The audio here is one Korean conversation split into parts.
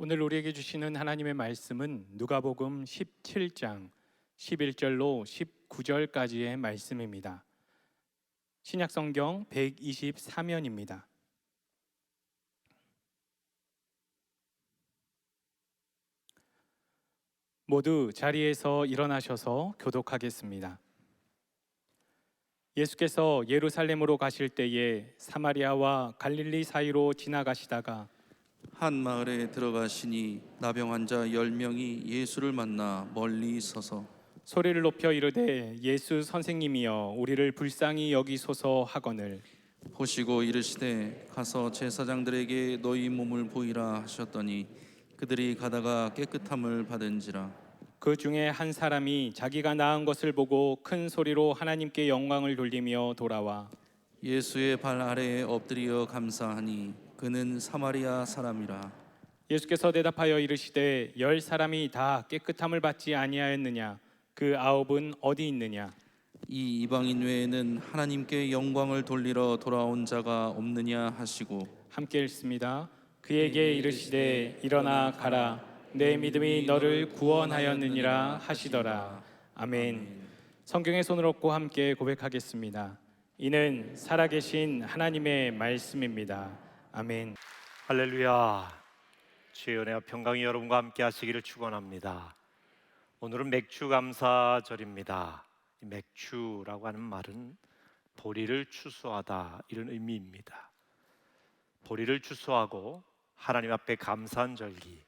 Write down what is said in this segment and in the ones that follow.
오늘 우리에게 주시는 하나님의 말씀은 누가복음 17장 11절로 19절까지의 말씀입니다. 신약성경 124면입니다. 모두 자리에서 일어나셔서 교독하겠습니다. 예수께서 예루살렘으로 가실 때에 사마리아와 갈릴리 사이로 지나가시다가 한 마을에 들어가시니 나병 환자 10명이 예수를 만나 멀리 서서 소리를 높여 이르되 예수 선생님이여 우리를 불쌍히 여기소서 하거늘 보시고 이르시되 가서 제사장들에게 너희 몸을 보이라 하셨더니 그들이 가다가 깨끗함을 받은지라. 그 중에 한 사람이 자기가 나은 것을 보고 큰 소리로 하나님께 영광을 돌리며 돌아와 예수의 발 아래에 엎드려 감사하니 그는 사마리아 사람이라. 예수께서 대답하여 이르시되 10사람이 다 깨끗함을 받지 아니하였느냐 그 9은 어디 있느냐. 이 이방인 외에는 하나님께 영광을 돌리러 돌아온 자가 없느냐 하시고 함께 읽습니다. 그에게 이르시되 일어나 가라 내 믿음이 너를 구원하였느니라 하시더라. 아멘. 성경의 손을 얹고 함께 고백하겠습니다. 이는 살아계신 하나님의 말씀입니다. 아멘. 할렐루야. 주의 은혜와 평강이 여러분과 함께 하시기를 축원합니다. 오늘은 맥주감사절입니다. 이 맥주라고 하는 말은 보리를 추수하다 이런 의미입니다. 보리를 추수하고 하나님 앞에 감사한 절기,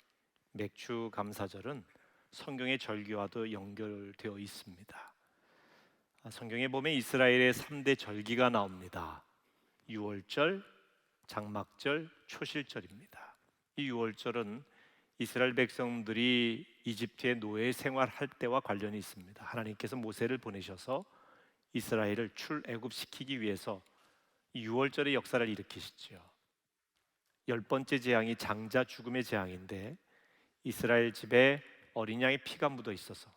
맥주감사절은 성경의 절기와도 연결되어 있습니다. 성경에 보면 이스라엘의 3대 절기가 나옵니다. 유월절, 장막절, 초실절입니다. 이 유월절은 이스라엘 백성들이 이집트의 노예 생활할 때와 관련이 있습니다. 하나님께서 모세를 보내셔서 이스라엘을 출애굽시키기 위해서 이 유월절의 역사를 일으키시죠. 10번째 재앙이 장자 죽음의 재앙인데 이스라엘 집에 어린 양의 피가 묻어 있어서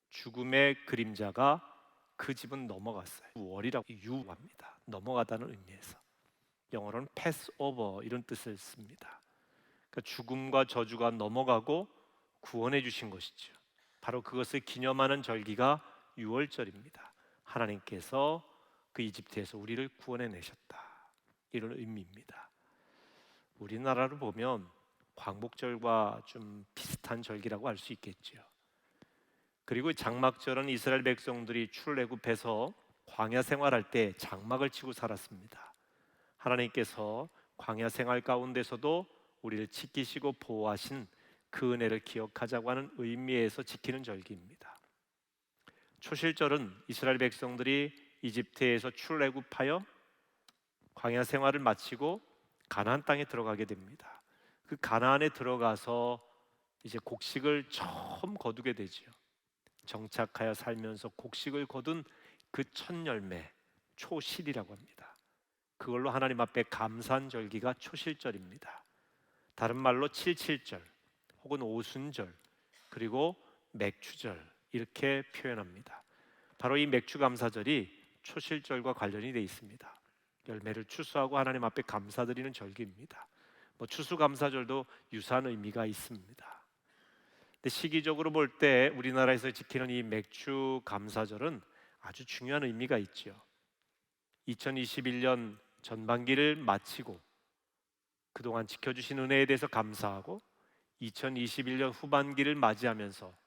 죽음의 그림자가 그 집은 넘어갔어요. 월이라고 유합니다. 넘어가다는 의미에서. 영어로는 pass over 이런 뜻을 씁니다. 그러니까 죽음과 저주가 넘어가고 구원해 주신 것이죠. 바로 그것을 기념하는 절기가 유월절입니다. 하나님께서 그 이집트에서 우리를 구원해 내셨다 이런 의미입니다. 우리나라로 보면 광복절과 좀 비슷한 절기라고 할 수 있겠죠. 그리고 장막절은 이스라엘 백성들이 출애굽해서 광야 생활할 때 장막을 치고 살았습니다. 하나님께서 광야 생활 가운데서도 우리를 지키시고 보호하신 그 은혜를 기억하자고 하는 의미에서 지키는 절기입니다. 초실절은 이스라엘 백성들이 이집트에서 출애굽하여 광야 생활을 마치고 가나안 땅에 들어가게 됩니다. 그 가나안에 들어가서 이제 곡식을 처음 거두게 되지요. 정착하여 살면서 곡식을 거둔 그 첫 열매, 초실이라고 합니다. 그걸로 하나님 앞에 감사한 절기가 초실절입니다. 다른 말로 칠칠절 혹은 오순절 그리고 맥주절 이렇게 표현합니다. 바로 이 맥주감사절이 초실절과 관련이 되어 있습니다. 열매를 추수하고 하나님 앞에 감사드리는 절기입니다. 추수감사절도 유사한 의미가 있습니다. 근데 시기적으로 볼 때 우리나라에서 지키는 이 맥주감사절은 아주 중요한 의미가 있죠. 2021년 전반기를 마치고 그동안 지켜주신 은혜에 대해서 감사하고 2021년 후반기를 맞이하면서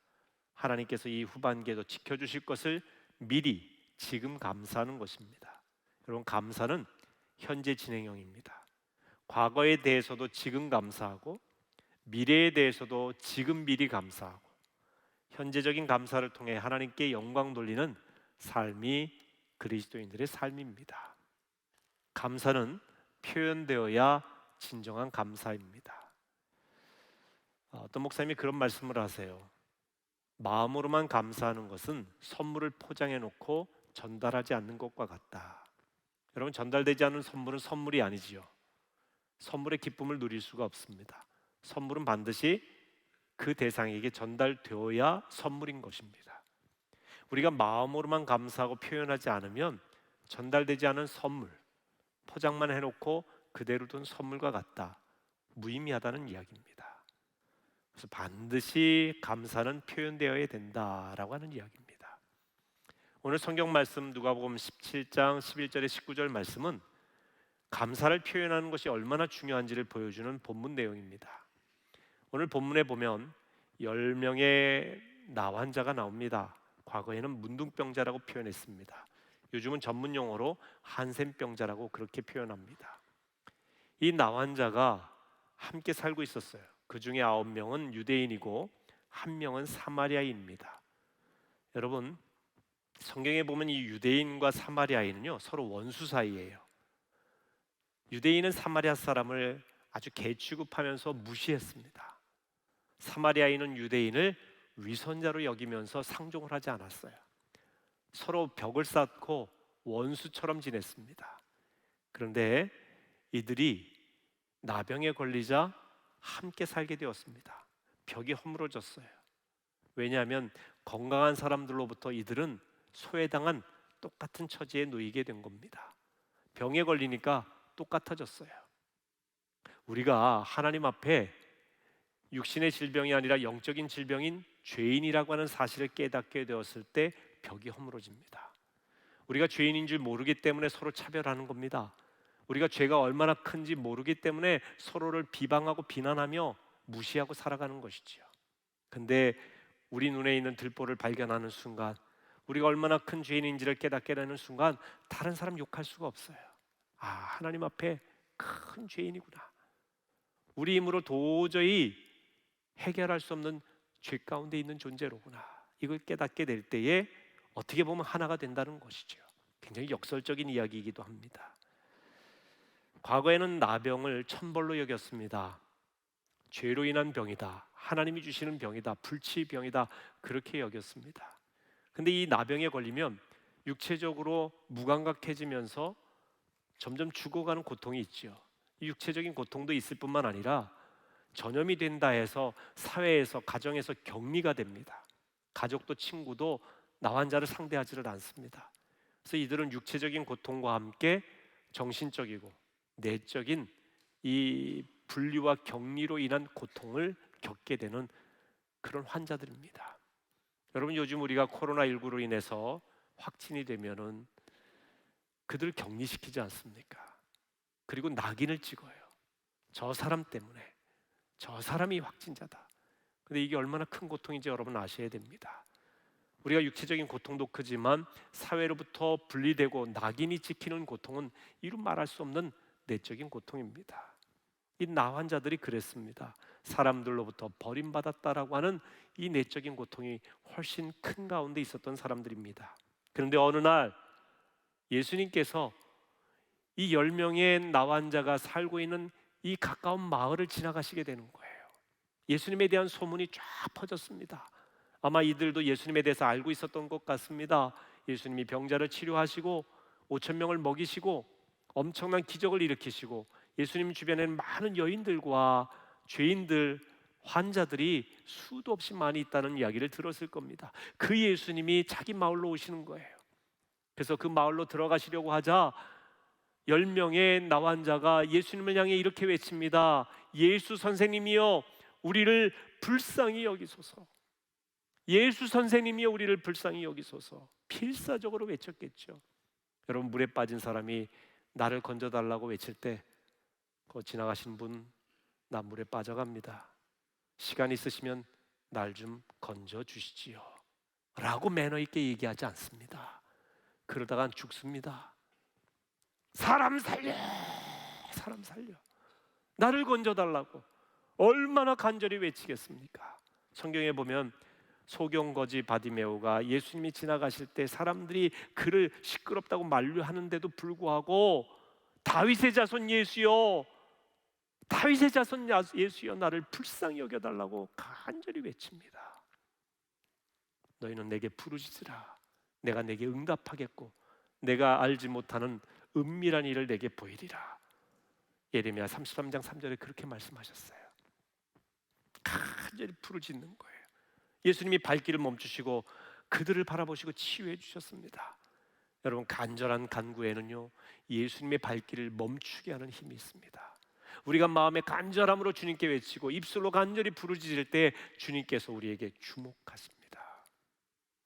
하나님께서 이 후반기에도 지켜주실 것을 미리 지금 감사하는 것입니다. 여러분, 감사는 현재 진행형입니다. 과거에 대해서도 지금 감사하고 미래에 대해서도 지금 미리 감사하고 현재적인 감사를 통해 하나님께 영광 돌리는 삶이 그리스도인들의 삶입니다. 감사는 표현되어야 진정한 감사입니다. 어떤 목사님이 그런 말씀을 하세요. 마음으로만 감사하는 것은 선물을 포장해 놓고 전달하지 않는 것과 같다. 여러분, 전달되지 않은 선물은 선물이 아니지요. 선물의 기쁨을 누릴 수가 없습니다. 선물은 반드시 그 대상에게 전달되어야 선물인 것입니다. 우리가 마음으로만 감사하고 표현하지 않으면 전달되지 않은 선물, 포장만 해놓고 그대로 둔 선물과 같다. 무의미하다는 이야기입니다. 그래서 반드시 감사는 표현되어야 된다라고 하는 이야기입니다. 오늘 성경 말씀 누가복음 17장 11절에 19절 말씀은 감사를 표현하는 것이 얼마나 중요한지를 보여주는 본문 내용입니다. 오늘 본문에 보면 10명의 나환자가 나옵니다. 과거에는 문둥병자라고 표현했습니다. 요즘은 전문 용어로 한센병자라고 그렇게 표현합니다. 이 나환자가 함께 살고 있었어요. 그 중에 9명은 유대인이고 1명은 사마리아인입니다. 여러분, 성경에 보면 이 유대인과 사마리아인은요 서로 원수 사이예요. 유대인은 사마리아 사람을 아주 개취급하면서 무시했습니다. 사마리아인은 유대인을 위선자로 여기면서 상종을 하지 않았어요. 서로 벽을 쌓고 원수처럼 지냈습니다. 그런데 이들이 나병에 걸리자 함께 살게 되었습니다. 벽이 허물어졌어요. 왜냐하면 건강한 사람들로부터 이들은 소외당한 똑같은 처지에 놓이게 된 겁니다. 병에 걸리니까 똑같아졌어요. 우리가 하나님 앞에 육신의 질병이 아니라 영적인 질병인 죄인이라고 하는 사실을 깨닫게 되었을 때 벽이 허물어집니다. 우리가 죄인인 줄 모르기 때문에 서로 차별하는 겁니다. 우리가 죄가 얼마나 큰지 모르기 때문에 서로를 비방하고 비난하며 무시하고 살아가는 것이지요. 근데 우리 눈에 있는 들보를 발견하는 순간, 우리가 얼마나 큰 죄인인지를 깨닫게 되는 순간 다른 사람 욕할 수가 없어요. 아, 하나님 앞에 큰 죄인이구나. 우리 힘으로 도저히 해결할 수 없는 죄 가운데 있는 존재로구나. 이걸 깨닫게 될 때에 어떻게 보면 하나가 된다는 것이죠. 굉장히 역설적인 이야기이기도 합니다. 과거에는 나병을 천벌로 여겼습니다. 죄로 인한 병이다, 하나님이 주시는 병이다, 불치병이다, 그렇게 여겼습니다. 근데 이 나병에 걸리면 육체적으로 무감각해지면서 점점 죽어가는 고통이 있죠. 이 육체적인 고통도 있을 뿐만 아니라 전염이 된다 해서 사회에서, 가정에서 격리가 됩니다. 가족도 친구도 나환자를 상대하지를 않습니다. 그래서 이들은 육체적인 고통과 함께 정신적이고 내적인 이 분리와 격리로 인한 고통을 겪게 되는 그런 환자들입니다. 여러분, 요즘 우리가 코로나19로 인해서 확진이 되면은 그들을 격리시키지 않습니까? 그리고 낙인을 찍어요. 저 사람 때문에, 저 사람이 확진자다. 근데 이게 얼마나 큰 고통인지 여러분 아셔야 됩니다. 우리가 육체적인 고통도 크지만 사회로부터 분리되고 낙인이 찍히는 고통은 이루 말할 수 없는 내적인 고통입니다. 이 나환자들이 그랬습니다. 사람들로부터 버림받았다라고 하는 이 내적인 고통이 훨씬 큰 가운데 있었던 사람들입니다. 그런데 어느 날 예수님께서 이 10명의 나환자가 살고 있는 이 가까운 마을을 지나가시게 되는 거예요. 예수님에 대한 소문이 쫙 퍼졌습니다. 아마 이들도 예수님에 대해서 알고 있었던 것 같습니다. 예수님이 병자를 치료하시고 5,000명을 먹이시고 엄청난 기적을 일으키시고 예수님 주변에는 많은 여인들과 죄인들, 환자들이 수도 없이 많이 있다는 이야기를 들었을 겁니다. 그 예수님이 자기 마을로 오시는 거예요. 그래서 그 마을로 들어가시려고 하자 10명의 나환자가 예수님을 향해 이렇게 외칩니다. 예수 선생님이여, 우리를 불쌍히 여기소서. 예수 선생님이여, 우리를 불쌍히 여기소서. 필사적으로 외쳤겠죠. 여러분, 물에 빠진 사람이 나를 건져달라고 외칠 때 그 지나가신 분, 나 물에 빠져갑니다, 시간 있으시면 날 좀 건져 주시지요 라고 매너 있게 얘기하지 않습니다. 그러다간 죽습니다. 사람 살려, 사람 살려, 나를 건져달라고 얼마나 간절히 외치겠습니까? 성경에 보면 소경거지 바디메오가 예수님이 지나가실 때 사람들이 그를 시끄럽다고 만류하는데도 불구하고 다윗의 자손 예수여, 다윗의 자손 예수여, 나를 불쌍히 여겨달라고 간절히 외칩니다. 너희는 내게 부르짖으라, 내가 내게 응답하겠고 내가 알지 못하는 은밀한 일을 내게 보이리라. 예레미야 33장 3절에 그렇게 말씀하셨어요. 간절히 부르짖는 거예요. 예수님이 발길을 멈추시고 그들을 바라보시고 치유해 주셨습니다. 여러분, 간절한 간구에는요 예수님의 발길을 멈추게 하는 힘이 있습니다. 우리가 마음의 간절함으로 주님께 외치고 입술로 간절히 부르짖을 때 주님께서 우리에게 주목하십니다.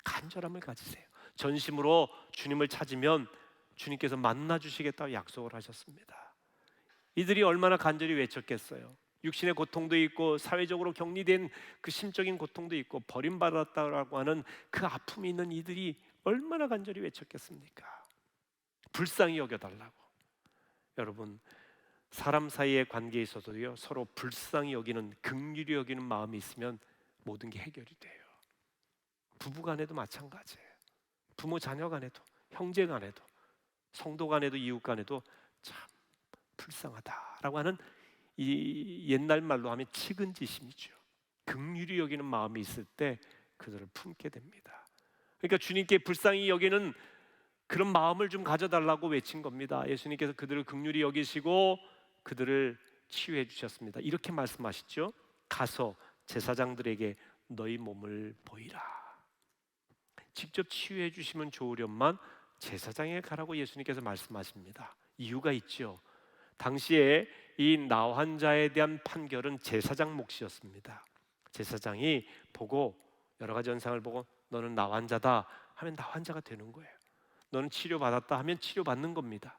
간절함을 가지세요. 전심으로 주님을 찾으면 주님께서 만나주시겠다고 약속을 하셨습니다. 이들이 얼마나 간절히 외쳤겠어요. 육신의 고통도 있고 사회적으로 격리된 그 심적인 고통도 있고 버림받았다라고 하는 그 아픔이 있는 이들이 얼마나 간절히 외쳤겠습니까? 불쌍히 여겨달라고. 여러분, 사람 사이의 관계에 있어서도요, 서로 불쌍히 여기는, 긍휼히 여기는 마음이 있으면 모든 게 해결이 돼요. 부부 간에도 마찬가지예요. 부모 자녀 간에도, 형제 간에도, 성도 간에도, 이웃 간에도 참 불쌍하다라고 하는, 이 옛날 말로 하면 측은지심이죠. 긍휼히 여기는 마음이 있을 때 그들을 품게 됩니다. 그러니까 주님께 불쌍히 여기는 그런 마음을 좀 가져달라고 외친 겁니다. 예수님께서 그들을 긍휼히 여기시고 그들을 치유해 주셨습니다. 이렇게 말씀하시죠. 가서 제사장들에게 너희 몸을 보이라. 직접 치유해 주시면 좋으련만 제사장에 가라고 예수님께서 말씀하십니다. 이유가 있죠. 당시에 이 나 환자에 대한 판결은 제사장 몫이었습니다. 제사장이 보고 여러 가지 현상을 보고 너는 나 환자다 하면 나 환자가 되는 거예요. 너는 치료받았다 하면 치료받는 겁니다.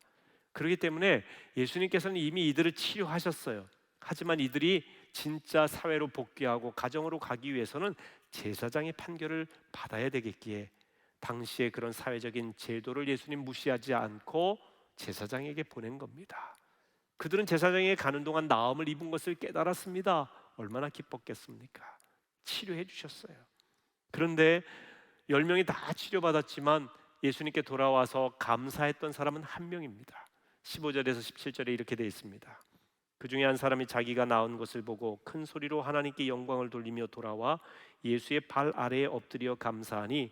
그렇기 때문에 예수님께서는 이미 이들을 치료하셨어요. 하지만 이들이 진짜 사회로 복귀하고 가정으로 가기 위해서는 제사장의 판결을 받아야 되겠기에 당시에 그런 사회적인 제도를 예수님 무시하지 않고 제사장에게 보낸 겁니다. 그들은 제사장에게 가는 동안 나음을 입은 것을 깨달았습니다. 얼마나 기뻤겠습니까? 치료해 주셨어요. 그런데 10명이 다 치료받았지만 예수님께 돌아와서 감사했던 사람은 한 명입니다. 15절에서 17절에 이렇게 되어 있습니다. 그 중에 한 사람이 자기가 나은 것을 보고 큰 소리로 하나님께 영광을 돌리며 돌아와 예수의 발 아래에 엎드려 감사하니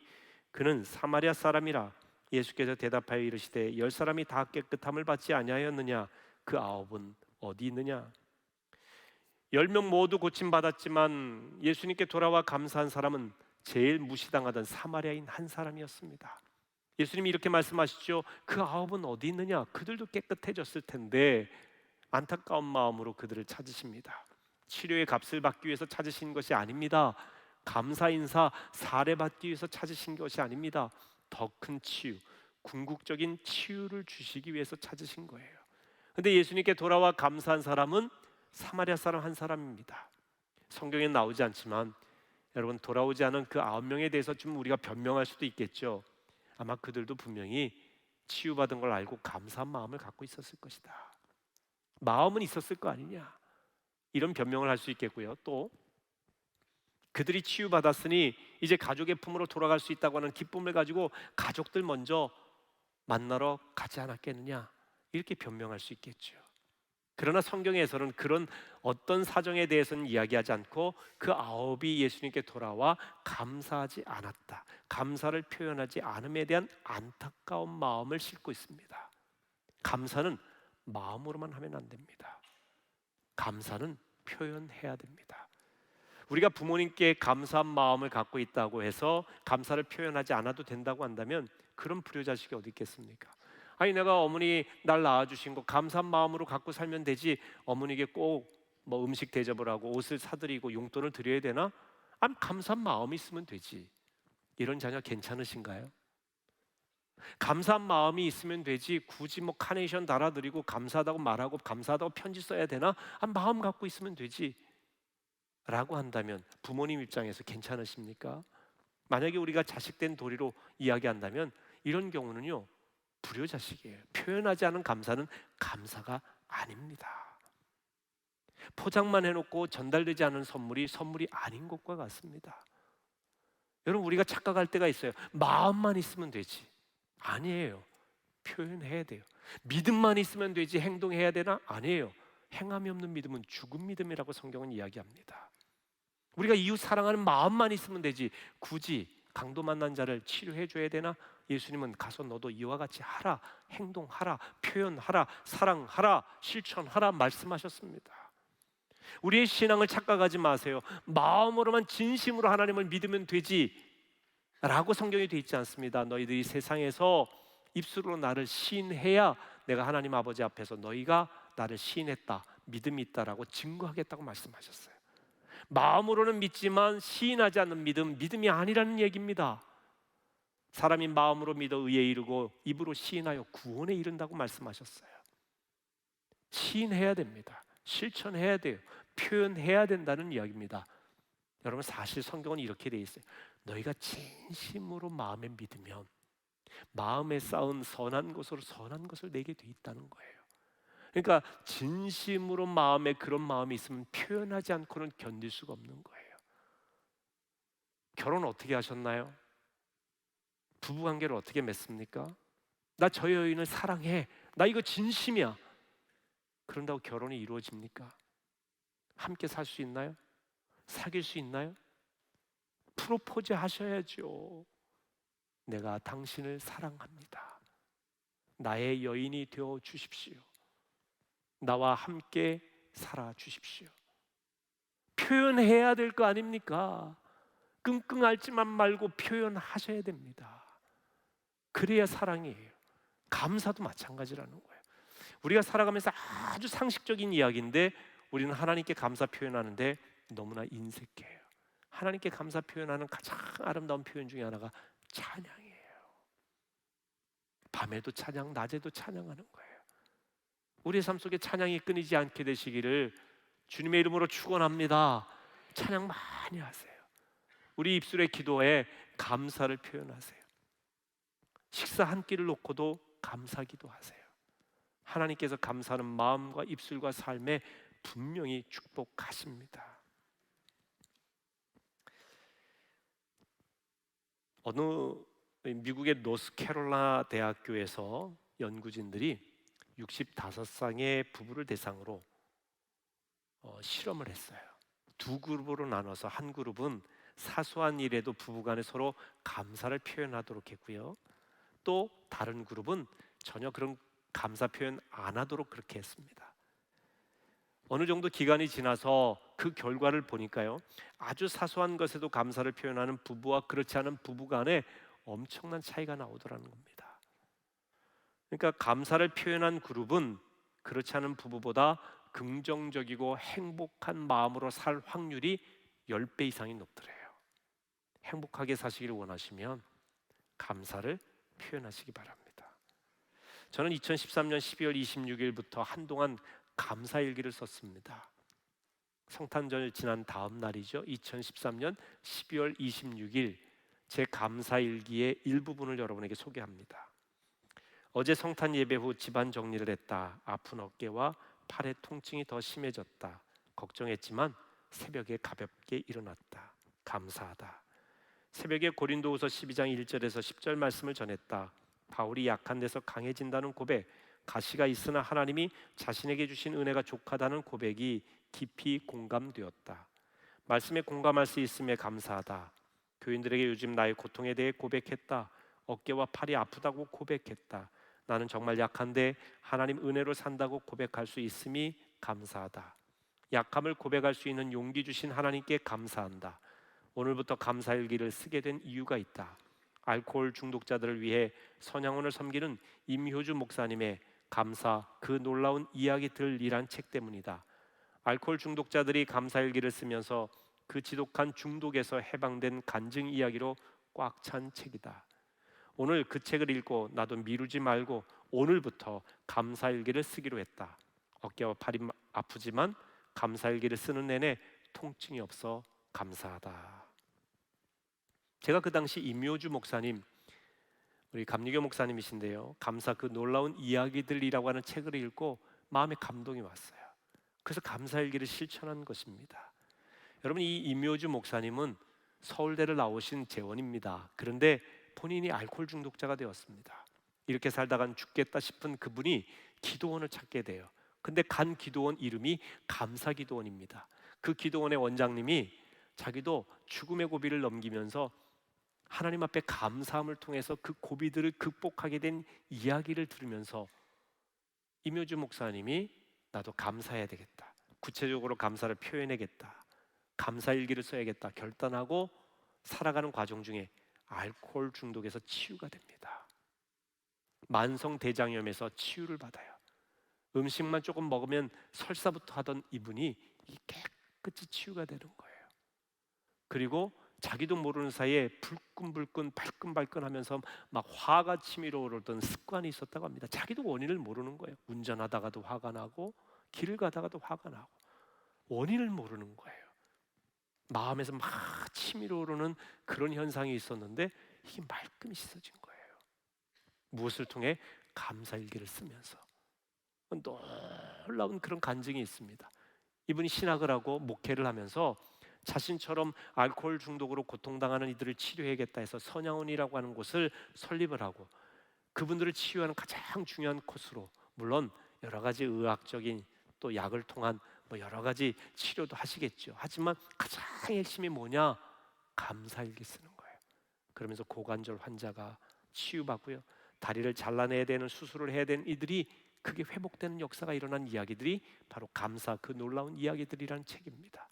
그는 사마리아 사람이라. 예수께서 대답하여 이르시되 10사람이 다 깨끗함을 받지 아니하였느냐? 그 9은 어디 있느냐? 10명 모두 고침받았지만 예수님께 돌아와 감사한 사람은 제일 무시당하던 사마리아인 한 사람이었습니다. 예수님이 이렇게 말씀하시죠. 그 9은 어디 있느냐? 그들도 깨끗해졌을 텐데 안타까운 마음으로 그들을 찾으십니다. 치료의 값을 받기 위해서 찾으신 것이 아닙니다. 감사 인사 사례받기 위해서 찾으신 것이 아닙니다. 더 큰 치유, 궁극적인 치유를 주시기 위해서 찾으신 거예요. 근데 예수님께 돌아와 감사한 사람은 사마리아 사람 한 사람입니다. 성경에 나오지 않지만 여러분, 돌아오지 않은 그 9명에 대해서 좀 우리가 변명할 수도 있겠죠. 아마 그들도 분명히 치유받은 걸 알고 감사한 마음을 갖고 있었을 것이다. 마음은 있었을 거 아니냐, 이런 변명을 할 수 있겠고요. 또 그들이 치유받았으니 이제 가족의 품으로 돌아갈 수 있다고 하는 기쁨을 가지고 가족들 먼저 만나러 가지 않았겠느냐, 이렇게 변명할 수 있겠죠. 그러나 성경에서는 그런 어떤 사정에 대해서는 이야기하지 않고 그 9이 예수님께 돌아와 감사하지 않았다, 감사를 표현하지 않음에 대한 안타까운 마음을 싣고 있습니다. 감사는 마음으로만 하면 안 됩니다. 감사는 표현해야 됩니다. 우리가 부모님께 감사한 마음을 갖고 있다고 해서 감사를 표현하지 않아도 된다고 한다면 그런 불효자식이 어디 있겠습니까? 아니, 내가 어머니 날 낳아주신 거 감사한 마음으로 갖고 살면 되지, 어머니께 꼭 뭐 음식 대접을 하고 옷을 사드리고 용돈을 드려야 되나? 감사한 마음이 있으면 되지. 이런 자녀 괜찮으신가요? 감사한 마음이 있으면 되지, 굳이 뭐 카네이션 달아드리고 감사하다고 말하고 감사하다고 편지 써야 되나? 마음 갖고 있으면 되지 라고 한다면 부모님 입장에서 괜찮으십니까? 만약에 우리가 자식된 도리로 이야기한다면 이런 경우는요, 불효자식이에요. 표현하지 않은 감사는 감사가 아닙니다. 포장만 해놓고 전달되지 않은 선물이 아닌 것과 같습니다. 여러분, 우리가 착각할 때가 있어요. 마음만 있으면 되지. 아니에요. 표현해야 돼요. 믿음만 있으면 되지 행동해야 되나? 아니에요. 행함이 없는 믿음은 죽은 믿음이라고 성경은 이야기합니다. 우리가 이웃 사랑하는 마음만 있으면 되지 굳이 강도 만난 자를 치료해 줘야 되나? 예수님은 가서 너도 이와 같이 하라, 행동하라, 표현하라, 사랑하라, 실천하라 말씀하셨습니다. 우리의 신앙을 착각하지 마세요. 마음으로만 진심으로 하나님을 믿으면 되지 라고 성경에 되어 있지 않습니다. 너희들이 세상에서 입술로 나를 시인해야 내가 하나님 아버지 앞에서 너희가 나를 시인했다, 믿음이 있다라고 증거하겠다고 말씀하셨어요. 마음으로는 믿지만 시인하지 않는 믿음이 아니라는 얘기입니다. 사람이 마음으로 믿어 의에 이르고 입으로 시인하여 구원에 이른다고 말씀하셨어요. 시인해야 됩니다. 실천해야 돼요. 표현해야 된다는 이야기입니다. 여러분, 사실 성경은 이렇게 돼 있어요. 너희가 진심으로 마음에 믿으면 마음에 쌓은 선한 것으로 선한 것을 내게 돼 있다는 거예요. 그러니까 진심으로 마음에 그런 마음이 있으면 표현하지 않고는 견딜 수가 없는 거예요. 결혼 어떻게 하셨나요? 부부관계를 어떻게 맺습니까? 나 저 여인을 사랑해, 나 이거 진심이야. 그런다고 결혼이 이루어집니까? 함께 살 수 있나요? 사귈 수 있나요? 프로포즈 하셔야죠. 내가 당신을 사랑합니다. 나의 여인이 되어 주십시오. 나와 함께 살아 주십시오. 표현해야 될 거 아닙니까? 끙끙 앓지만 말고 표현하셔야 됩니다. 그래야 사랑이에요. 감사도 마찬가지라는 거예요. 우리가 살아가면서 아주 상식적인 이야기인데 우리는 하나님께 감사 표현하는데 너무나 인색해요. 하나님께 감사 표현하는 가장 아름다운 표현 중에 하나가 찬양이에요. 밤에도 찬양, 낮에도 찬양하는 거예요. 우리의 삶 속에 찬양이 끊이지 않게 되시기를 주님의 이름으로 축원합니다. 찬양 많이 하세요. 우리 입술의 기도에 감사를 표현하세요. 식사 한 끼를 놓고도 감사 기도하세요. 하나님께서 감사하는 마음과 입술과 삶에 분명히 축복하십니다. 어느 미국의 노스캐롤라이나 대학교에서 연구진들이 65쌍의 부부를 대상으로 실험을 했어요. 두 그룹으로 나눠서 한 그룹은 사소한 일에도 부부간에 서로 감사를 표현하도록 했고요. 또 다른 그룹은 전혀 그런 감사 표현 안 하도록 그렇게 했습니다. 어느 정도 기간이 지나서 그 결과를 보니까요, 아주 사소한 것에도 감사를 표현하는 부부와 그렇지 않은 부부 간에 엄청난 차이가 나오더라는 겁니다. 그러니까 감사를 표현한 그룹은 그렇지 않은 부부보다 긍정적이고 행복한 마음으로 살 확률이 10배 이상이 높더래요. 행복하게 사시기를 원하시면 감사를 표현하시기 바랍니다. 저는 2013년 12월 26일부터 한동안 감사일기를 썼습니다. 성탄절 지난 다음 날이죠. 2013년 12월 26일 제 감사일기의 일부분을 여러분에게 소개합니다. 어제 성탄 예배 후 집안 정리를 했다. 아픈 어깨와 팔의 통증이 더 심해졌다. 걱정했지만 새벽에 가볍게 일어났다. 감사하다. 새벽에 고린도후서 12장 1절에서 10절 말씀을 전했다. 바울이 약한 데서 강해진다는 고백, 가시가 있으나 하나님이 자신에게 주신 은혜가 족하다는 고백이 깊이 공감되었다. 말씀에 공감할 수 있음에 감사하다. 교인들에게 요즘 나의 고통에 대해 고백했다. 어깨와 팔이 아프다고 고백했다. 나는 정말 약한데 하나님 은혜로 산다고 고백할 수 있음이 감사하다. 약함을 고백할 수 있는 용기 주신 하나님께 감사한다. 오늘부터 감사일기를 쓰게 된 이유가 있다. 알코올 중독자들을 위해 선양원을 섬기는 임효주 목사님의 감사 그 놀라운 이야기들이란 책 때문이다. 알코올 중독자들이 감사일기를 쓰면서 그 지독한 중독에서 해방된 간증 이야기로 꽉 찬 책이다. 오늘 그 책을 읽고 나도 미루지 말고 오늘부터 감사일기를 쓰기로 했다. 어깨와 팔이 아프지만 감사일기를 쓰는 내내 통증이 없어 감사하다. 제가 그 당시 임효주 목사님, 우리 감리교 목사님이신데요, 감사 그 놀라운 이야기들이라고 하는 책을 읽고 마음에 감동이 왔어요. 그래서 감사일기를 실천한 것입니다. 여러분, 이 임효주 목사님은 서울대를 나오신 재원입니다. 그런데 본인이 알코올 중독자가 되었습니다. 이렇게 살다간 죽겠다 싶은 그분이 기도원을 찾게 돼요. 근데 간 기도원 이름이 감사기도원입니다. 그 기도원의 원장님이 자기도 죽음의 고비를 넘기면서 하나님 앞에 감사함을 통해서 그 고비들을 극복하게 된 이야기를 들으면서 임효주 목사님이 나도 감사해야 되겠다, 구체적으로 감사를 표현해야겠다, 감사일기를 써야겠다 결단하고 살아가는 과정 중에 알코올 중독에서 치유가 됩니다. 만성대장염에서 치유를 받아요. 음식만 조금 먹으면 설사부터 하던 이분이 이게 깨끗이 치유가 되는 거예요. 그리고 자기도 모르는 사이에 불끈불끈 발끈발끈하면서 막 화가 치밀어 오르던 습관이 있었다고 합니다. 자기도 원인을 모르는 거예요. 운전하다가도 화가 나고 길을 가다가도 화가 나고 원인을 모르는 거예요. 마음에서 막 치밀어 오르는 그런 현상이 있었는데 이게 말끔히 씻어진 거예요. 무엇을 통해? 감사일기를 쓰면서. 놀라운 그런 간증이 있습니다. 이분이 신학을 하고 목회를 하면서 자신처럼 알코올 중독으로 고통당하는 이들을 치료해야겠다 해서 선양원이라고 하는 곳을 설립을 하고 그분들을 치유하는 가장 중요한 코스로, 물론 여러 가지 의학적인 또 약을 통한 뭐 여러 가지 치료도 하시겠죠. 하지만 가장 핵심이 뭐냐? 감사일기 쓰는 거예요. 그러면서 고관절 환자가 치유받고요, 다리를 잘라내야 되는 수술을 해야 되는 이들이 그게 회복되는 역사가 일어난 이야기들이 바로 감사, 그 놀라운 이야기들이라는 책입니다.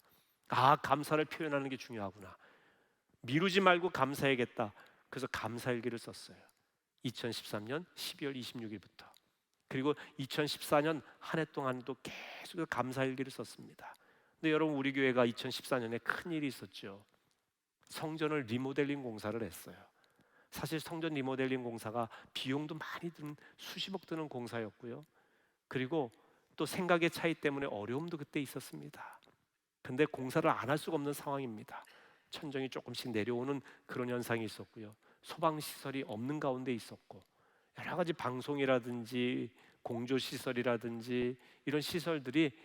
아, 감사를 표현하는 게 중요하구나. 미루지 말고 감사해야겠다. 그래서 감사일기를 썼어요. 2013년 12월 26일부터. 그리고 2014년 한 해 동안도 계속 감사일기를 썼습니다. 근데 여러분, 우리 교회가 2014년에 큰 일이 있었죠. 성전을 리모델링 공사를 했어요. 사실 성전 리모델링 공사가 비용도 많이 드는, 수십억 드는 공사였고요. 그리고 또 생각의 차이 때문에 어려움도 그때 있었습니다. 근데 공사를 안 할 수가 없는 상황입니다. 천정이 조금씩 내려오는 그런 현상이 있었고요. 소방시설이 없는 가운데 있었고, 여러 가지 방송이라든지 공조시설이라든지 이런 시설들이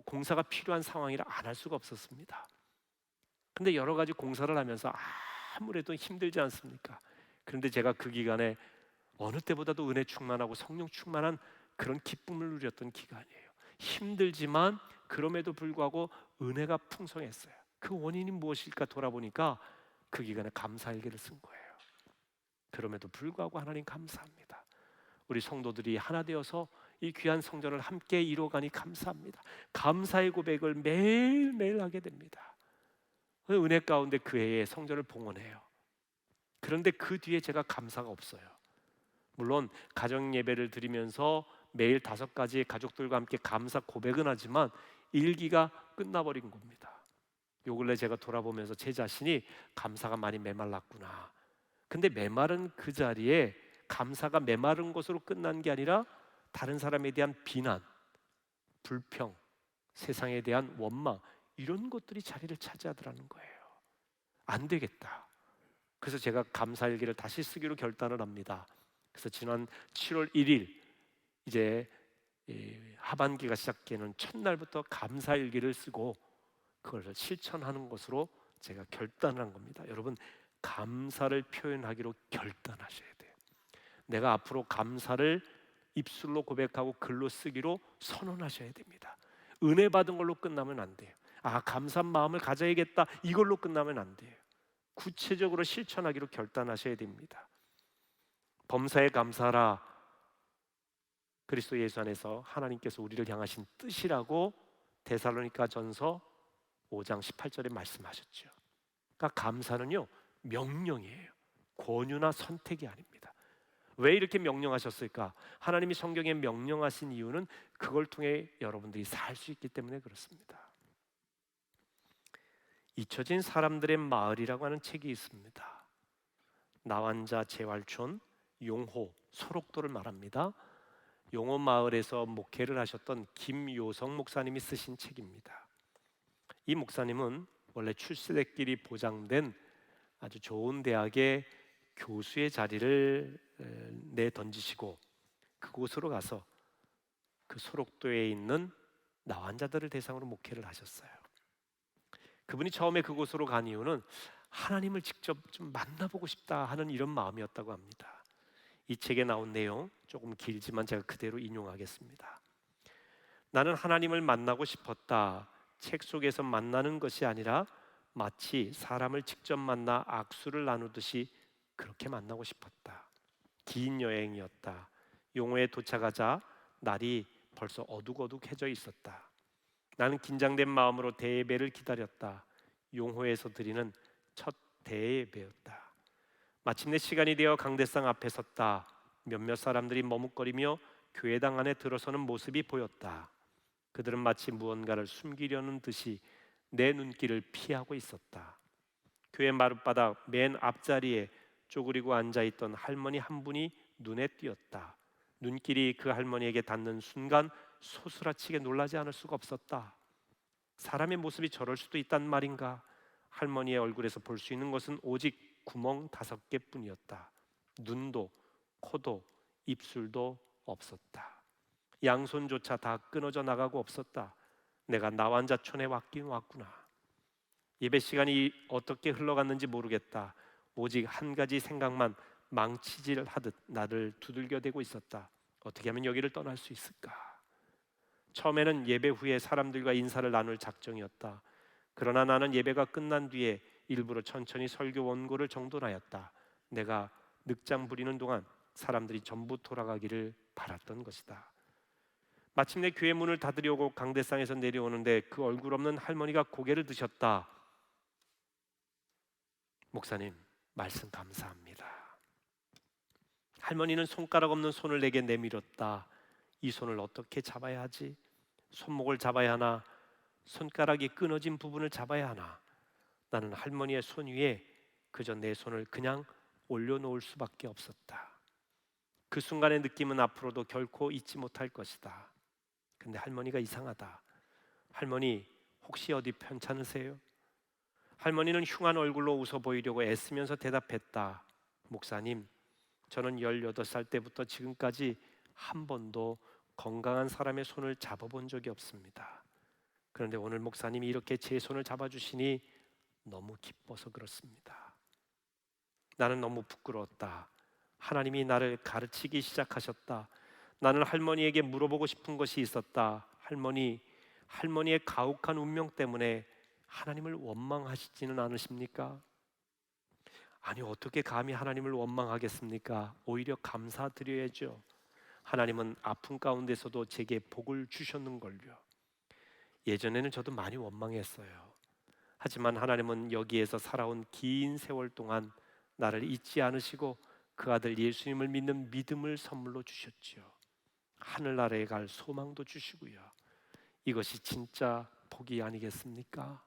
공사가 필요한 상황이라 안 할 수가 없었습니다. 근데 여러 가지 공사를 하면서 아무래도 힘들지 않습니까? 그런데 제가 그 기간에 어느 때보다도 은혜 충만하고 성령 충만한 그런 기쁨을 누렸던 기간이에요. 힘들지만 그럼에도 불구하고 은혜가 풍성했어요. 그 원인이 무엇일까 돌아보니까 그 기간에 감사일기를 쓴 거예요. 그럼에도 불구하고 하나님 감사합니다. 우리 성도들이 하나 되어서 이 귀한 성전을 함께 이루어가니 감사합니다. 감사의 고백을 매일매일 하게 됩니다. 은혜 가운데 그 해에 성전을 봉헌해요. 그런데 그 뒤에 제가 감사가 없어요. 물론 가정 예배를 드리면서 매일 5가지 가족들과 함께 감사 고백은 하지만 일기가 끝나버린 겁니다. 요 근래 제가 돌아보면서 제 자신이 감사가 많이 메말랐구나. 근데 메마른 그 자리에 감사가 메마른 것으로 끝난 게 아니라 다른 사람에 대한 비난, 불평, 세상에 대한 원망, 이런 것들이 자리를 차지하더라는 거예요. 안 되겠다. 그래서 제가 감사일기를 다시 쓰기로 결단을 합니다. 그래서 지난 7월 1일 이제 하반기가 시작되는 첫날부터 감사일기를 쓰고 그걸 실천하는 것으로 제가 결단을 한 겁니다. 여러분, 감사를 표현하기로 결단하셔야 돼요. 내가 앞으로 감사를 입술로 고백하고 글로 쓰기로 선언하셔야 됩니다. 은혜 받은 걸로 끝나면 안 돼요. 아, 감사한 마음을 가져야겠다, 이걸로 끝나면 안 돼요. 구체적으로 실천하기로 결단하셔야 됩니다. 범사에 감사하라. 그리스도 예수 안에서 하나님께서 우리를 향하신 뜻이라고 데살로니가 전서 5장 18절에 말씀하셨죠. 그러니까 감사는요, 명령이에요. 권유나 선택이 아닙니다. 왜 이렇게 명령하셨을까? 하나님이 성경에 명령하신 이유는 그걸 통해 여러분들이 살 수 있기 때문에 그렇습니다. 잊혀진 사람들의 마을이라고 하는 책이 있습니다. 나완자 재활촌 용호 소록도를 말합니다. 용호 마을에서 목회를 하셨던 김요성 목사님이 쓰신 책입니다. 이 목사님은 원래 출세대길이 보장된 아주 좋은 대학의 교수의 자리를 내던지시고 그곳으로 가서 그 소록도에 있는 나환자들을 대상으로 목회를 하셨어요. 그분이 처음에 그곳으로 간 이유는 하나님을 직접 좀 만나보고 싶다 하는 이런 마음이었다고 합니다. 이 책에 나온 내용 조금 길지만 제가 그대로 인용하겠습니다. 나는 하나님을 만나고 싶었다. 책 속에서 만나는 것이 아니라 마치 사람을 직접 만나 악수를 나누듯이 그렇게 만나고 싶었다. 긴 여행이었다. 용호에 도착하자 날이 벌써 어둑어둑해져 있었다. 나는 긴장된 마음으로 대예배를 기다렸다. 용호에서 드리는 첫 대예배였다. 마침내 시간이 되어 강대상 앞에 섰다. 몇몇 사람들이 머뭇거리며 교회당 안에 들어서는 모습이 보였다. 그들은 마치 무언가를 숨기려는 듯이 내 눈길을 피하고 있었다. 교회 마룻바닥 맨 앞자리에 쪼그리고 앉아있던 할머니 한 분이 눈에 띄었다. 눈길이 그 할머니에게 닿는 순간 소스라치게 놀라지 않을 수가 없었다. 사람의 모습이 저럴 수도 있단 말인가? 할머니의 얼굴에서 볼 수 있는 것은 오직 구멍 5개뿐이었다. 눈도 코도 입술도 없었다. 양손조차 다 끊어져 나가고 없었다. 내가 나환자촌에 왔긴 왔구나. 예배 시간이 어떻게 흘러갔는지 모르겠다. 오직 한 가지 생각만 망치질 하듯 나를 두들겨대고 있었다. 어떻게 하면 여기를 떠날 수 있을까? 처음에는 예배 후에 사람들과 인사를 나눌 작정이었다. 그러나 나는 예배가 끝난 뒤에 일부러 천천히 설교 원고를 정돈하였다. 내가 늑장 부리는 동안 사람들이 전부 돌아가기를 바랐던 것이다. 마침내 교회 문을 닫으려고 강대상에서 내려오는데 그 얼굴 없는 할머니가 고개를 드셨다. 목사님, 말씀 감사합니다. 할머니는 손가락 없는 손을 내게 내밀었다. 이 손을 어떻게 잡아야 하지? 손목을 잡아야 하나? 손가락이 끊어진 부분을 잡아야 하나? 나는 할머니의 손 위에 그저 내 손을 그냥 올려놓을 수밖에 없었다. 그 순간의 느낌은 앞으로도 결코 잊지 못할 것이다. 근데 할머니가 이상하다. 할머니, 혹시 어디 편찮으세요? 할머니는 흉한 얼굴로 웃어 보이려고 애쓰면서 대답했다. 목사님, 저는 18살 때부터 지금까지 한 번도 건강한 사람의 손을 잡아본 적이 없습니다. 그런데 오늘 목사님이 이렇게 제 손을 잡아주시니 너무 기뻐서 그렇습니다. 나는 너무 부끄러웠다. 하나님이 나를 가르치기 시작하셨다. 나는 할머니에게 물어보고 싶은 것이 있었다. 할머니의 가혹한 운명 때문에 하나님을 원망하시지는 않으십니까? 아니, 어떻게 감히 하나님을 원망하겠습니까? 오히려 감사드려야죠. 하나님은 아픔 가운데서도 제게 복을 주셨는걸요. 예전에는 저도 많이 원망했어요. 하지만 하나님은 여기에서 살아온 긴 세월 동안 나를 잊지 않으시고 그 아들 예수님을 믿는 믿음을 선물로 주셨지요. 하늘나라에 갈 소망도 주시고요. 이것이 진짜 복이 아니겠습니까?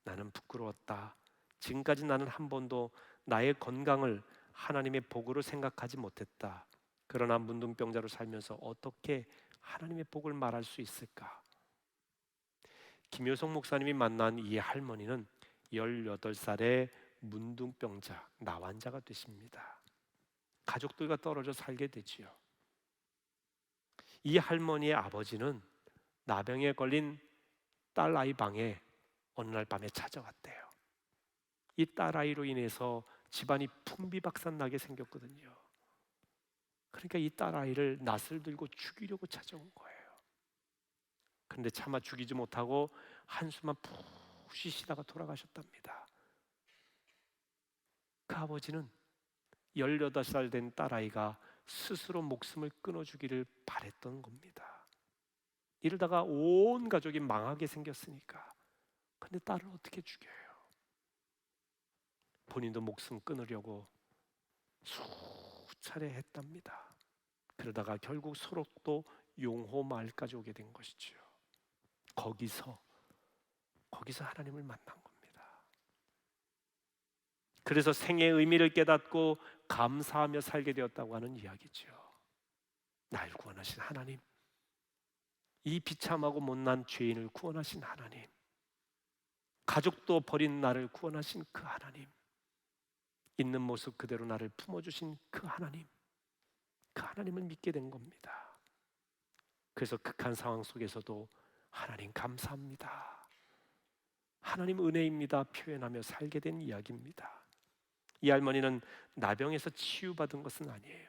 나는 부끄러웠다. 지금까지 나는 한 번도 나의 건강을 하나님의 복으로 생각하지 못했다. 그러나 문둥병자로 살면서 어떻게 하나님의 복을 말할 수 있을까? 김효성 목사님이 만난 이 할머니는 18살의 문둥병자, 나환자가 되십니다. 가족들과 떨어져 살게 되지요. 이 할머니의 아버지는 나병에 걸린 딸아이 방에 어느 날 밤에 찾아왔대요. 이 딸아이로 인해서 집안이 풍비박산나게 생겼거든요. 그러니까 이 딸아이를 낫을 들고 죽이려고 찾아온 거예요. 그런데 차마 죽이지 못하고 한숨만 푹 쉬시다가 돌아가셨답니다. 그 아버지는 18살 된 딸아이가 스스로 목숨을 끊어주기를 바랬던 겁니다. 이러다가 온 가족이 망하게 생겼으니까. 근데 딸을 어떻게 죽여요? 본인도 목숨 끊으려고 수차례 했답니다. 그러다가 결국 소록도 용호 마을까지 오게 된 것이죠. 거기서 하나님을 만난 겁니다. 그래서 생의 의미를 깨닫고 감사하며 살게 되었다고 하는 이야기죠. 날 구원하신 하나님, 이 비참하고 못난 죄인을 구원하신 하나님, 가족도 버린 나를 구원하신 그 하나님, 있는 모습 그대로 나를 품어주신 그 하나님, 그 하나님을 믿게 된 겁니다. 그래서 극한 상황 속에서도 하나님 감사합니다, 하나님 은혜입니다 표현하며 살게 된 이야기입니다. 이 할머니는 나병에서 치유받은 것은 아니에요.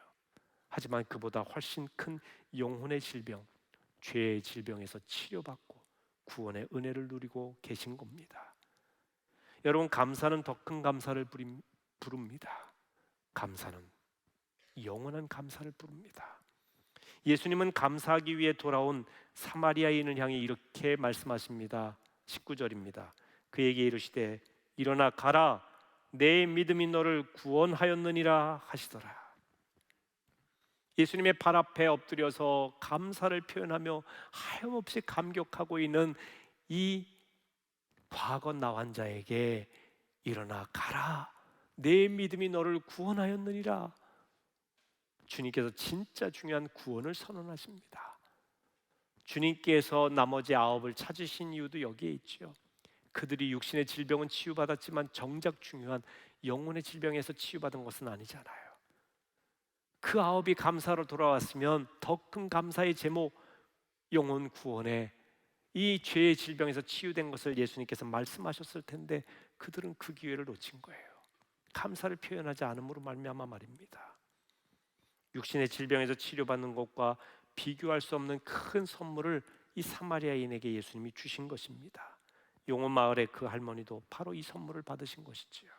하지만 그보다 훨씬 큰 영혼의 질병, 죄의 질병에서 치료받고 구원의 은혜를 누리고 계신 겁니다. 여러분, 감사는 더 큰 감사를 부릅니다. 감사는 영원한 감사를 부릅니다. 예수님은 감사하기 위해 돌아온 사마리아인을 향해 이렇게 말씀하십니다. 19절입니다. 그에게 이르시되 일어나 가라, 내 믿음이 너를 구원하였느니라 하시더라. 예수님의 발 앞에 엎드려서 감사를 표현하며 하염없이 감격하고 있는 이 과거 나 환자에게 일어나 가라, 내 믿음이 너를 구원하였느니라. 주님께서 진짜 중요한 구원을 선언하십니다. 주님께서 나머지 9을 찾으신 이유도 여기에 있죠. 그들이 육신의 질병은 치유받았지만 정작 중요한 영혼의 질병에서 치유받은 것은 아니잖아요. 그 9이 감사로 돌아왔으면 더 큰 감사의 제목, 영혼 구원에 이 죄의 질병에서 치유된 것을 예수님께서 말씀하셨을 텐데 그들은 그 기회를 놓친 거예요. 감사를 표현하지 않음으로 말미암아 말입니다. 육신의 질병에서 치료받는 것과 비교할 수 없는 큰 선물을 이 사마리아인에게 예수님이 주신 것입니다. 용원 마을의 그 할머니도 바로 이 선물을 받으신 것이지요.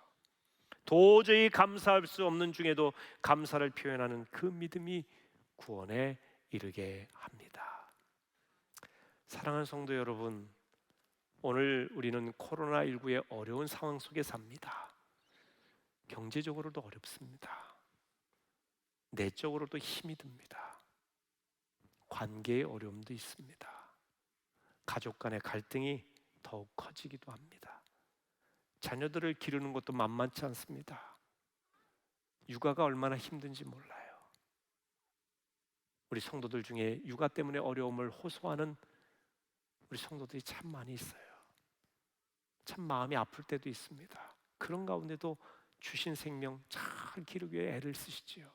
도저히 감사할 수 없는 중에도 감사를 표현하는 그 믿음이 구원에 이르게 합니다. 사랑하는 성도 여러분, 오늘 우리는 코로나19의 어려운 상황 속에 삽니다. 경제적으로도 어렵습니다. 내적으로도 힘이 듭니다. 관계의 어려움도 있습니다. 가족 간의 갈등이 더욱 커지기도 합니다. 자녀들을 기르는 것도 만만치 않습니다. 육아가 얼마나 힘든지 몰라요. 우리 성도들 중에 육아 때문에 어려움을 호소하는 우리 성도들이 참 많이 있어요. 참 마음이 아플 때도 있습니다. 그런 가운데도 주신 생명 잘 기르기 위해 애를 쓰시지요.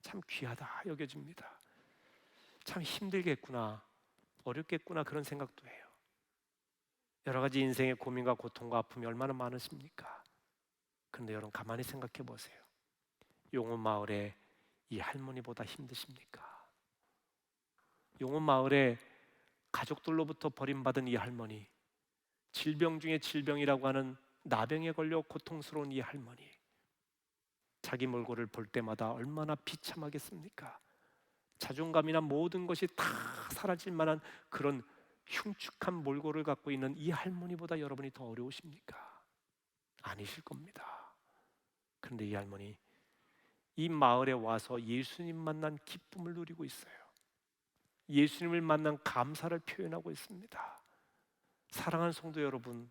참 귀하다 여겨집니다. 참 힘들겠구나, 어렵겠구나 그런 생각도 해요. 여러 가지 인생의 고민과 고통과 아픔이 얼마나 많으십니까? 그런데 여러분 가만히 생각해 보세요. 용원 마을에 이 할머니보다 힘드십니까? 용원 마을에 가족들로부터 버림받은 이 할머니, 질병 중에 질병이라고 하는 나병에 걸려 고통스러운 이 할머니, 자기 몰골을 볼 때마다 얼마나 비참하겠습니까? 자존감이나 모든 것이 다 사라질 만한 그런 흉측한 몰골을 갖고 있는 이 할머니보다 여러분이 더 어려우십니까? 아니실 겁니다. 그런데 이 할머니, 이 마을에 와서 예수님 만난 기쁨을 누리고 있어요. 예수님을 만난 감사를 표현하고 있습니다. 사랑하는 성도 여러분,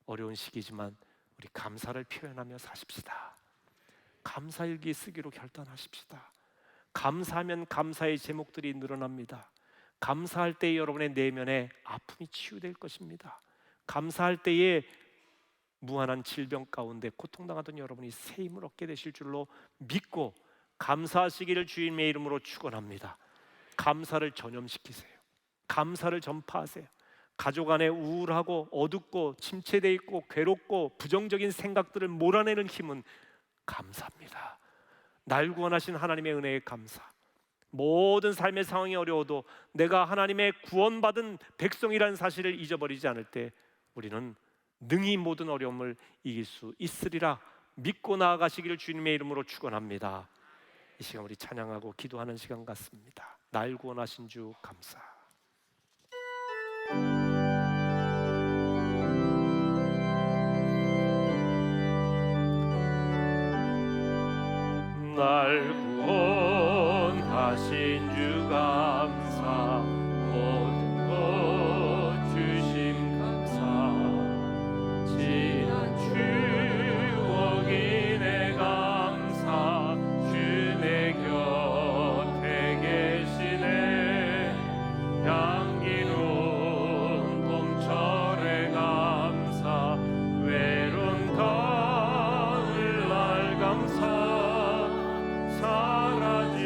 어려운 시기지만 우리 감사를 표현하며 사십시다. 감사일기 쓰기로 결단하십시다. 감사하면 감사의 제목들이 늘어납니다. 감사할 때 여러분의 내면에 아픔이 치유될 것입니다. 감사할 때에 무한한 질병 가운데 고통당하던 여러분이 새 힘을 얻게 되실 줄로 믿고 감사하시기를 주님의 이름으로 축원합니다. 감사를 전염시키세요. 감사를 전파하세요. 가족 안에 우울하고 어둡고 침체되어 있고 괴롭고 부정적인 생각들을 몰아내는 힘은 감사합니다. 날 구원하신 하나님의 은혜에 감사. 모든 삶의 상황이 어려워도 내가 하나님의 구원받은 백성이라는 사실을 잊어버리지 않을 때 우리는 능히 모든 어려움을 이길 수 있으리라 믿고 나아가시기를 주님의 이름으로 축원합니다. 이 시간 우리 찬양하고 기도하는 시간 같습니다. 날 구원하신 주 감사. 날 구원하신 주 감사. 모든 것 주심 감사. 지난 추억이 내 감사. 주 내 곁에 계시네. 향기로운 봄철의 감사. 외로운 가을날 감사. 사라진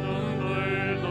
눈물도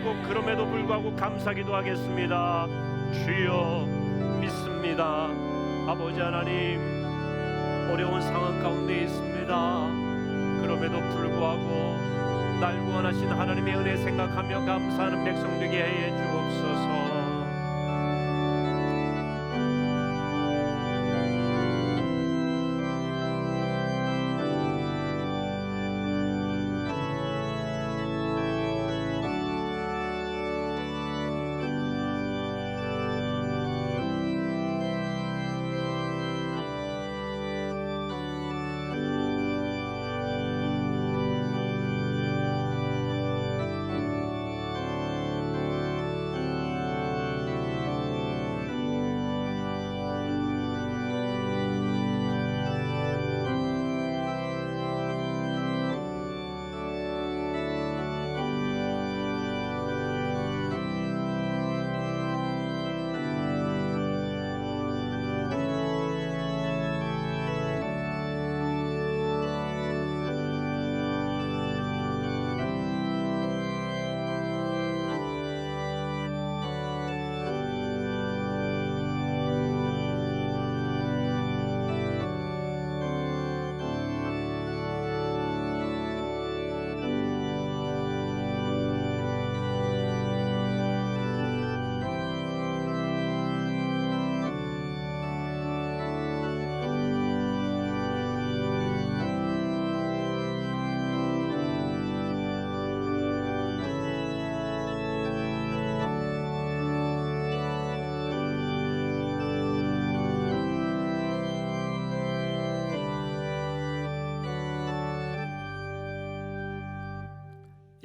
하시고 그럼에도 불구하고 감사기도 하겠습니다. 주여 믿습니다. 아버지 하나님, 어려운 상황 가운데 있습니다. 그럼에도 불구하고 날 구원하신 하나님의 은혜 생각하며 감사하는 백성 되게 해 주옵소서.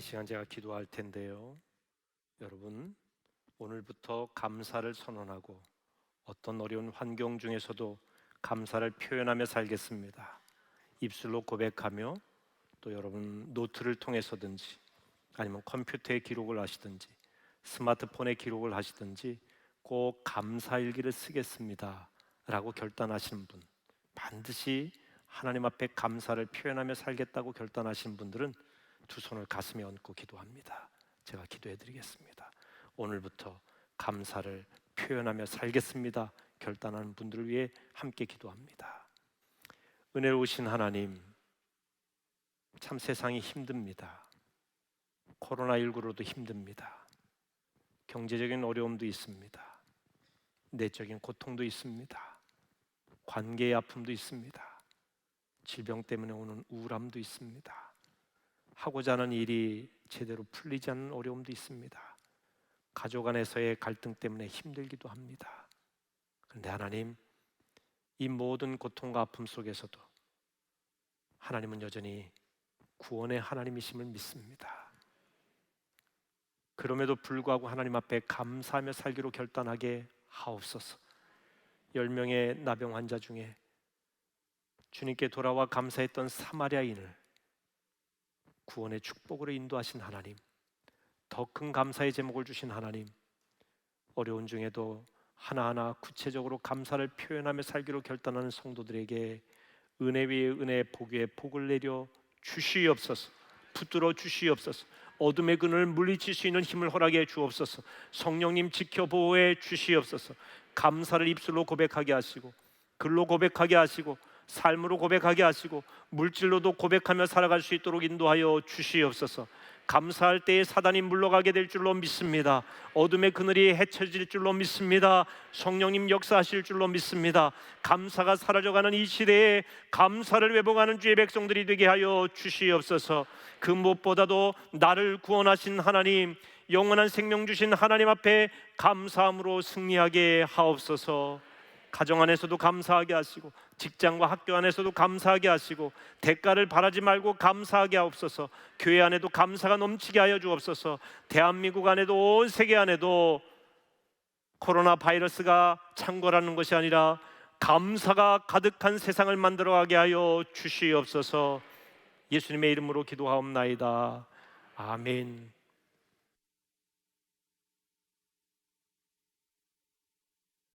이 시간 제가 기도할 텐데요, 여러분 오늘부터 감사를 선언하고 어떤 어려운 환경 중에서도 감사를 표현하며 살겠습니다. 입술로 고백하며 또 여러분 노트를 통해서든지 아니면 컴퓨터에 기록을 하시든지 스마트폰에 기록을 하시든지 꼭 감사일기를 쓰겠습니다 라고 결단하시는 분, 반드시 하나님 앞에 감사를 표현하며 살겠다고 결단하신 분들은 두 손을 가슴에 얹고 기도합니다. 제가 기도해 드리겠습니다. 오늘부터 감사를 표현하며 살겠습니다 결단하는 분들을 위해 함께 기도합니다. 은혜로우신 하나님, 참 세상이 힘듭니다. 코로나19로도 힘듭니다. 경제적인 어려움도 있습니다. 내적인 고통도 있습니다. 관계의 아픔도 있습니다. 질병 때문에 오는 우울함도 있습니다. 하고자 하는 일이 제대로 풀리지 않는 어려움도 있습니다. 가족 안에서의 갈등 때문에 힘들기도 합니다. 그런데 하나님, 이 모든 고통과 아픔 속에서도 하나님은 여전히 구원의 하나님이심을 믿습니다. 그럼에도 불구하고 하나님 앞에 감사하며 살기로 결단하게 하옵소서. 10명의 나병 환자 중에 주님께 돌아와 감사했던 사마리아인을 구원의 축복으로 인도하신 하나님, 더 큰 감사의 제목을 주신 하나님, 어려운 중에도 하나하나 구체적으로 감사를 표현하며 살기로 결단하는 성도들에게 은혜 위에 은혜, 복 위에 복을 내려 주시옵소서. 붙들어 주시옵소서. 어둠의 그늘을 물리칠 수 있는 힘을 허락해 주옵소서. 성령님 지켜 보호해 주시옵소서. 감사를 입술로 고백하게 하시고 글로 고백하게 하시고 삶으로 고백하게 하시고 물질로도 고백하며 살아갈 수 있도록 인도하여 주시옵소서. 감사할 때에 사단이 물러가게 될 줄로 믿습니다. 어둠의 그늘이 헤쳐질 줄로 믿습니다. 성령님 역사하실 줄로 믿습니다. 감사가 사라져가는 이 시대에 감사를 회복하는 주의 백성들이 되게 하여 주시옵소서. 그 무엇보다도 나를 구원하신 하나님, 영원한 생명 주신 하나님 앞에 감사함으로 승리하게 하옵소서. 가정 안에서도 감사하게 하시고 직장과 학교 안에서도 감사하게 하시고 대가를 바라지 말고 감사하게 하옵소서. 교회 안에도 감사가 넘치게 하여 주옵소서. 대한민국 안에도 온 세계 안에도 코로나 바이러스가 창궐하는 것이 아니라 감사가 가득한 세상을 만들어가게 하여 주시옵소서. 예수님의 이름으로 기도하옵나이다. 아멘.